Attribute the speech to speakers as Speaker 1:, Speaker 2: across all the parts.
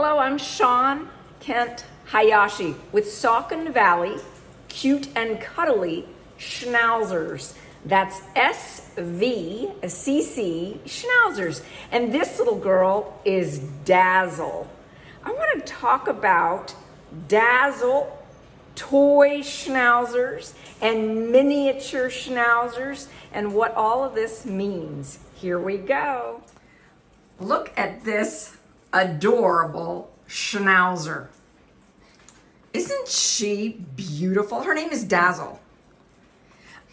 Speaker 1: Hello, I'm Sean Kent Hayashi with Saucon Valley Cute and Cuddly Schnauzers. That's SVCC Schnauzers. And this little girl is Dazzle. I want to talk about Dazzle Toy Schnauzers and miniature Schnauzers and what all of this means. Here we go. Look at this adorable Schnauzer. Isn't she beautiful? Her name is Dazzle.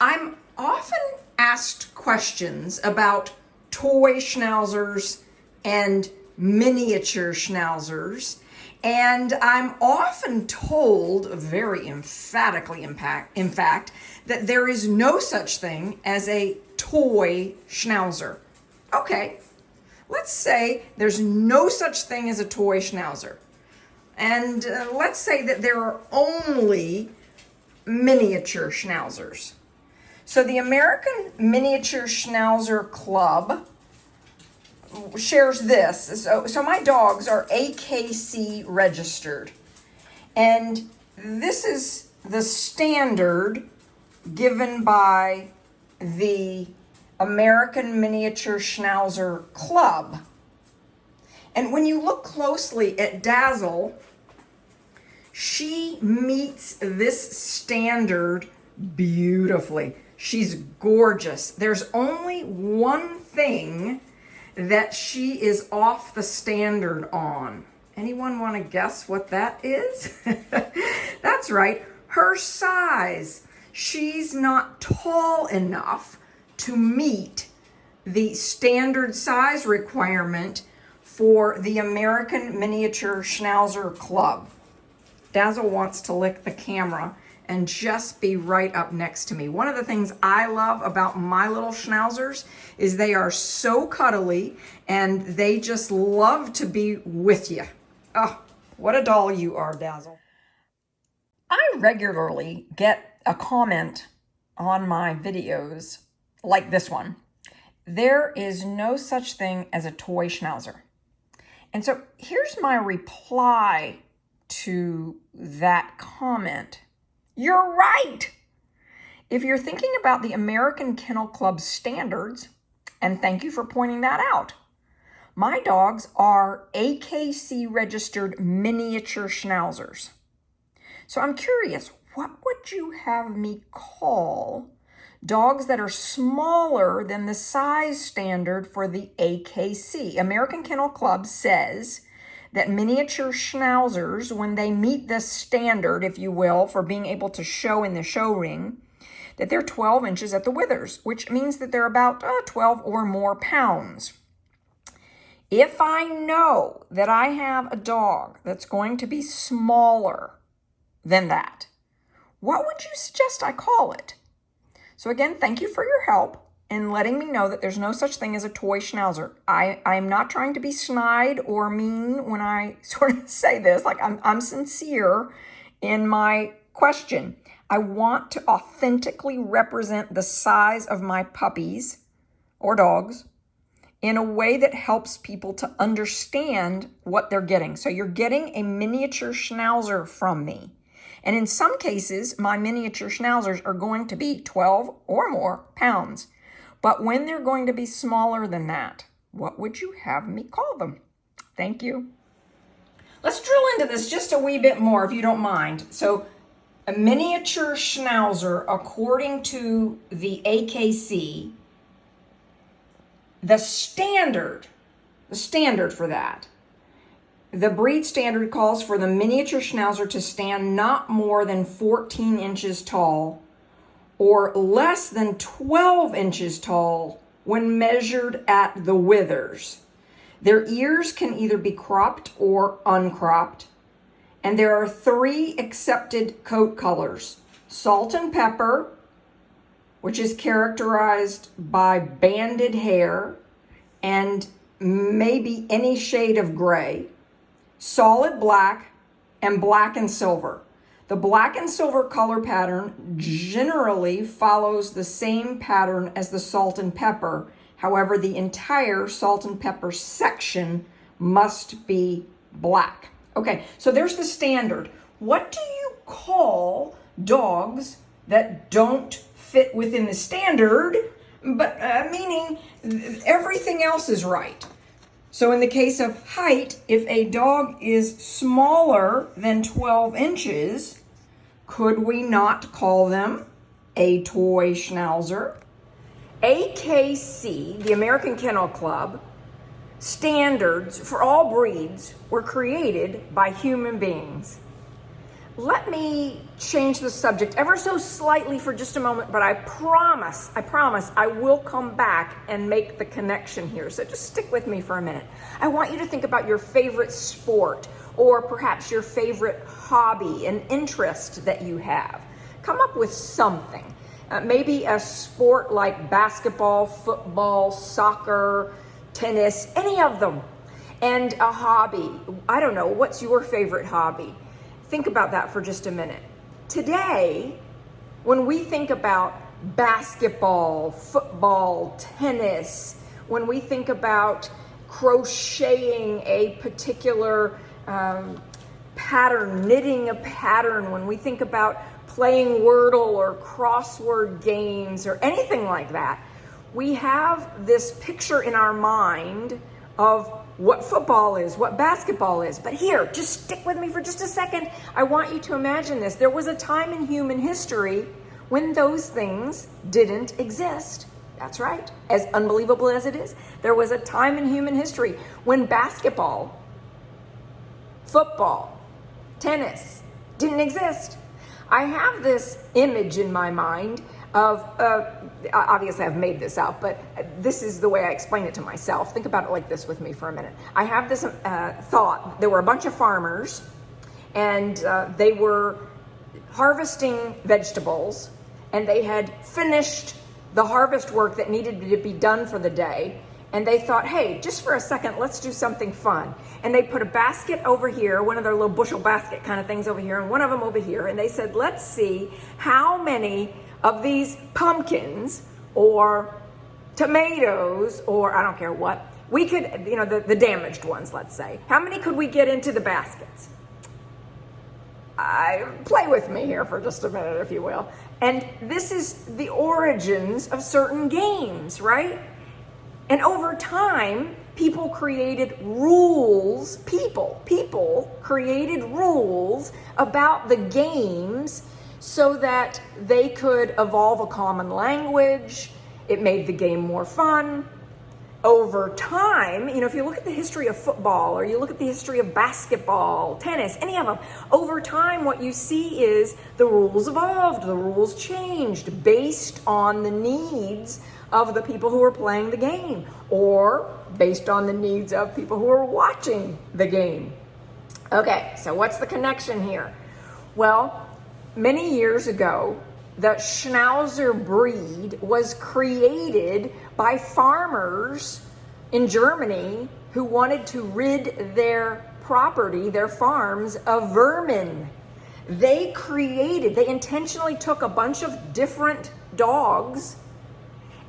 Speaker 1: I'm often asked questions about toy Schnauzers and miniature Schnauzers, and I'm often told, very emphatically in fact, that there is no such thing as a toy Schnauzer. Okay, let's say there's no such thing as a toy Schnauzer. And let's say that there are only miniature Schnauzers. So the American Miniature Schnauzer Club shares this. So my dogs are AKC registered. And this is the standard given by the American Miniature Schnauzer Club. And when you look closely at Dazzle, she meets this standard beautifully. She's gorgeous. There's only one thing that she is off the standard on. Anyone want to guess what that is? That's right, her size. She's not tall enough to meet the standard size requirement for the American Miniature Schnauzer Club. Dazzle wants to lick the camera and just be right up next to me. One of the things I love about my little Schnauzers is they are so cuddly and they just love to be with you. Oh, what a doll you are, Dazzle. I regularly get a comment on my videos like this one. There is no such thing as a toy Schnauzer. And so here's my reply to that comment. You're right. If you're thinking about the American Kennel Club standards, and thank you for pointing that out, my dogs are AKC registered miniature Schnauzers. So I'm curious, what would you have me call dogs that are smaller than the size standard for the AKC? American Kennel Club says that miniature Schnauzers, when they meet this standard, if you will, for being able to show in the show ring, that they're 12 inches at the withers, which means that they're about 12 or more pounds. If I know that I have a dog that's going to be smaller than that, what would you suggest I call it? So again, thank you for your help in letting me know that there's no such thing as a toy Schnauzer. I'm not trying to be snide or mean when I sort of say this. Like I'm sincere in my question. I want to authentically represent the size of my puppies or dogs in a way that helps people to understand what they're getting. So you're getting a miniature Schnauzer from me. And in some cases, my miniature Schnauzers are going to be 12 or more pounds. But when they're going to be smaller than that, what would you have me call them? Thank you. Let's drill into this just a wee bit more, if you don't mind. So a miniature Schnauzer, according to the AKC, the standard for that, the breed standard calls for the miniature Schnauzer to stand not more than 14 inches tall or less than 12 inches tall when measured at the withers. Their ears can either be cropped or uncropped, and there are 3 accepted coat colors: salt and pepper, which is characterized by banded hair and maybe any shade of gray, solid black, and black and silver. The black and silver color pattern generally follows the same pattern as the salt and pepper. However, the entire salt and pepper section must be black. Okay, so there's the standard. What do you call dogs that don't fit within the standard, but meaning everything else is right? So in the case of height, if a dog is smaller than 12 inches, could we not call them a toy schnauzer? AKC, the American Kennel Club, standards for all breeds were created by human beings. Let me change the subject ever so slightly for just a moment, but I promise I will come back and make the connection here. So just stick with me for a minute. I want you to think about your favorite sport, or perhaps your favorite hobby, an interest that you have. Come up with something. Maybe a sport like basketball, football, soccer, tennis, any of them. And a hobby. I don't know, what's your favorite hobby? Think about that for just a minute. Today, when we think about basketball, football, tennis, when we think about crocheting a particular pattern, knitting a pattern, when we think about playing Wordle or crossword games or anything like that, we have this picture in our mind of what football is, what basketball is. But here, just stick with me for just a second. I want you to imagine this. There was a time in human history when those things didn't exist. That's right. As unbelievable as it is, there was a time in human history when basketball, football, tennis didn't exist. I have this image in my mind of, obviously I've made this up, but this is the way I explain it to myself. Think about it like this with me for a minute. I have this thought. There were a bunch of farmers, and they were harvesting vegetables, and they had finished the harvest work that needed to be done for the day. And they thought, hey, just for a second, let's do something fun. And they put a basket over here, one of their little bushel basket kind of things over here, and one of them over here. And they said, let's see how many of these pumpkins or tomatoes, or I don't care what, we could, the damaged ones, let's say. How many could we get into the baskets? Play with me here for just a minute, if you will. And this is the origins of certain games, right? And over time, people created rules, people created rules about the games so that they could evolve a common language. It made the game more fun. Over time, if you look at the history of football, or you look at the history of basketball, tennis, any of them, over time what you see is the rules evolved, the rules changed based on the needs of the people who are playing the game, or based on the needs of people who are watching the game. Okay, so what's the connection here? Well, many years ago, the Schnauzer breed was created by farmers in Germany who wanted to rid their property, their farms, of vermin. They intentionally took a bunch of different dogs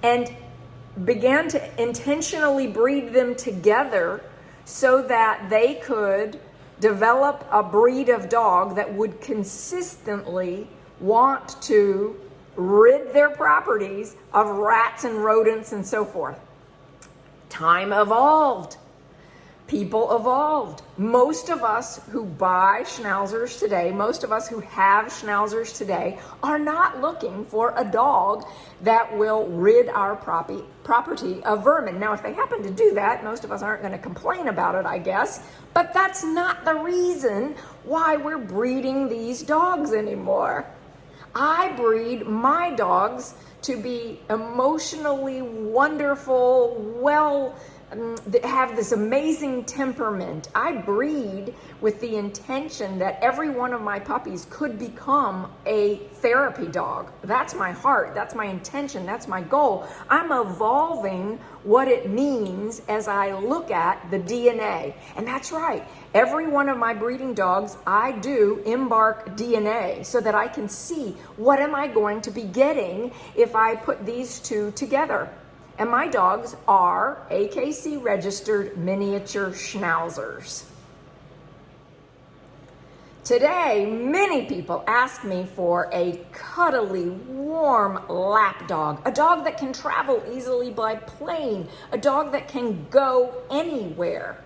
Speaker 1: and began to intentionally breed them together so that they could develop a breed of dog that would consistently want to rid their properties of rats and rodents and so forth. Time evolved. People evolved. Most of us who buy Schnauzers today, most of us who have Schnauzers today, are not looking for a dog that will rid our property of vermin. Now, if they happen to do that, most of us aren't going to complain about it, I guess, but that's not the reason why we're breeding these dogs anymore. I breed my dogs to be emotionally wonderful, have this amazing temperament. I breed with the intention that every one of my puppies could become a therapy dog. That's my heart, that's my intention, that's my goal. I'm evolving what it means as I look at the DNA. And that's right, every one of my breeding dogs, I do EMBARK DNA so that I can see what am I going to be getting if I put these two together. And my dogs are AKC registered miniature schnauzers. Today, many people ask me for a cuddly, warm lap dog, a dog that can travel easily by plane, a dog that can go anywhere.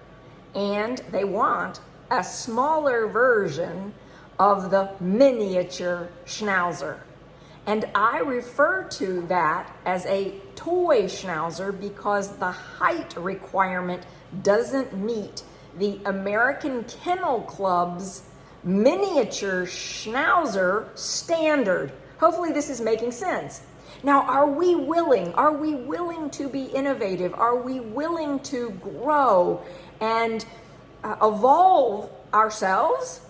Speaker 1: And they want a smaller version of the miniature Schnauzer. And I refer to that as a toy Schnauzer because the height requirement doesn't meet the American Kennel Club's miniature Schnauzer standard. Hopefully this is making sense. Now, are we willing to be innovative? Are we willing to grow and evolve ourselves,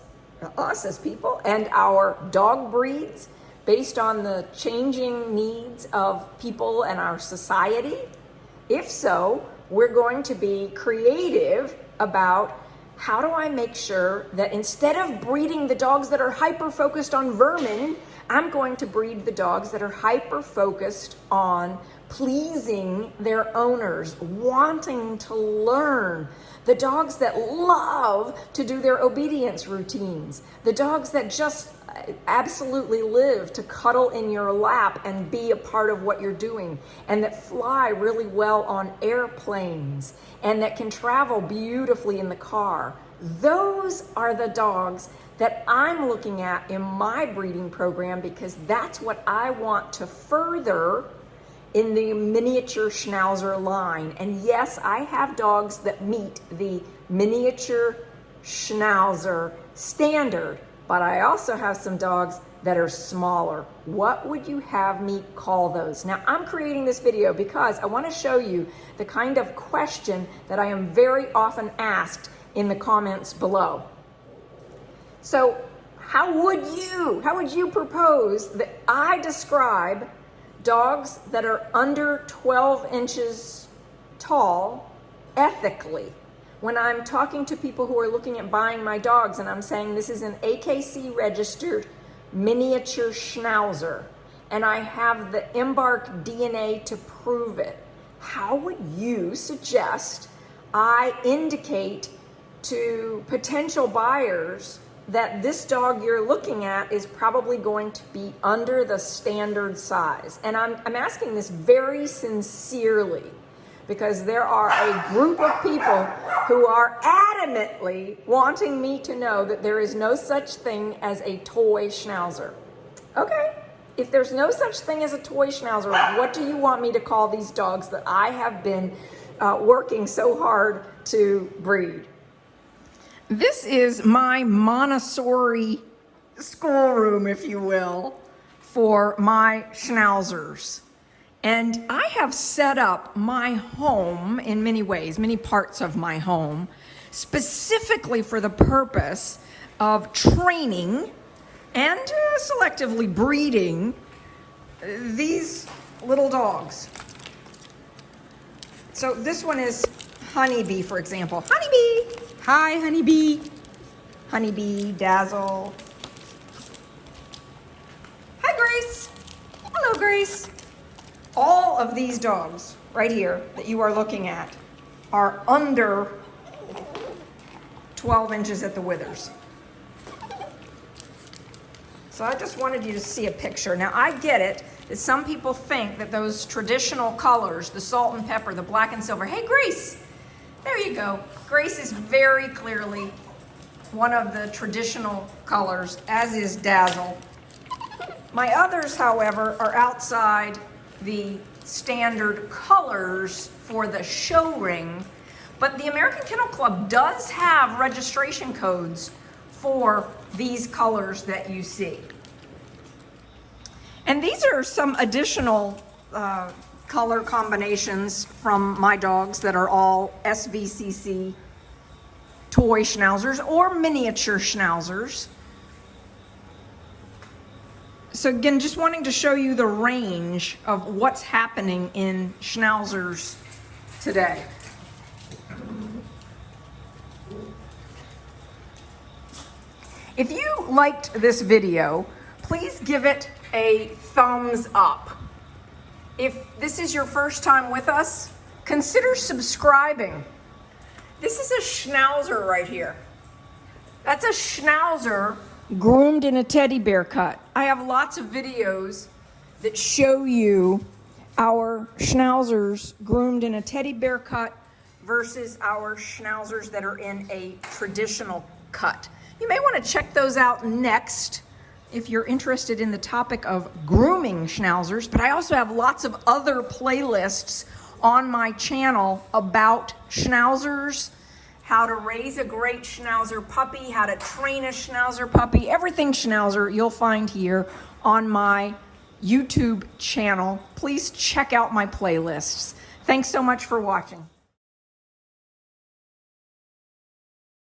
Speaker 1: us as people, and our dog breeds based on the changing needs of people and our society? If so, we're going to be creative about how do I make sure that instead of breeding the dogs that are hyper-focused on vermin, I'm going to breed the dogs that are hyper-focused on pleasing their owners, wanting to learn. The dogs that love to do their obedience routines. The dogs that just absolutely live to cuddle in your lap and be a part of what you're doing, and that fly really well on airplanes, and that can travel beautifully in the car. Those are the dogs that I'm looking at in my breeding program because that's what I want to further in the miniature Schnauzer line. And yes, I have dogs that meet the miniature Schnauzer standard, but I also have some dogs that are smaller. What would you have me call those? Now, I'm creating this video because I want to show you the kind of question that I am very often asked in the comments below. So how would you propose that I describe dogs that are under 12 inches tall ethically? When I'm talking to people who are looking at buying my dogs and I'm saying this is an AKC registered miniature Schnauzer and I have the EMBARK DNA to prove it, how would you suggest I indicate to potential buyers that this dog you're looking at is probably going to be under the standard size? And I'm asking this very sincerely because there are a group of people who are adamantly wanting me to know that there is no such thing as a toy Schnauzer. Okay, if there's no such thing as a toy Schnauzer, what do you want me to call these dogs that I have been working so hard to breed? This is my Montessori schoolroom, if you will, for my Schnauzers. And I have set up my home in many ways, many parts of my home, specifically for the purpose of training and selectively breeding these little dogs. So this one is Honeybee, for example. Honeybee! Hi, Honeybee. Honeybee, Dazzle. Hi, Grace. Hello, Grace. All of these dogs right here that you are looking at are under 12 inches at the withers. So I just wanted you to see a picture. Now, I get it that some people think that those traditional colors, the salt and pepper, the black and silver. Hey, Grace. There you go. Grace is very clearly one of the traditional colors, as is Dazzle. My others, however, are outside the standard colors for the show ring, but the American Kennel Club does have registration codes for these colors that you see. And these are some additional color combinations from my dogs that are all SVCC Toy Schnauzers or miniature Schnauzers. So again, just wanting to show you the range of what's happening in Schnauzers today. If you liked this video, please give it a thumbs up. If this is your first time with us, consider subscribing. This is a Schnauzer right here. That's That's a Schnauzer groomed in a teddy bear cut. I have lots of videos that show you our Schnauzers groomed in a teddy bear cut versus our Schnauzers that are in a traditional cut. You may want to check those out next if you're interested in the topic of grooming Schnauzers, but I also have lots of other playlists on my channel about Schnauzers, how to raise a great Schnauzer puppy, how to train a Schnauzer puppy, everything Schnauzer you'll find here on my YouTube channel. Please check out my playlists. Thanks so much for watching.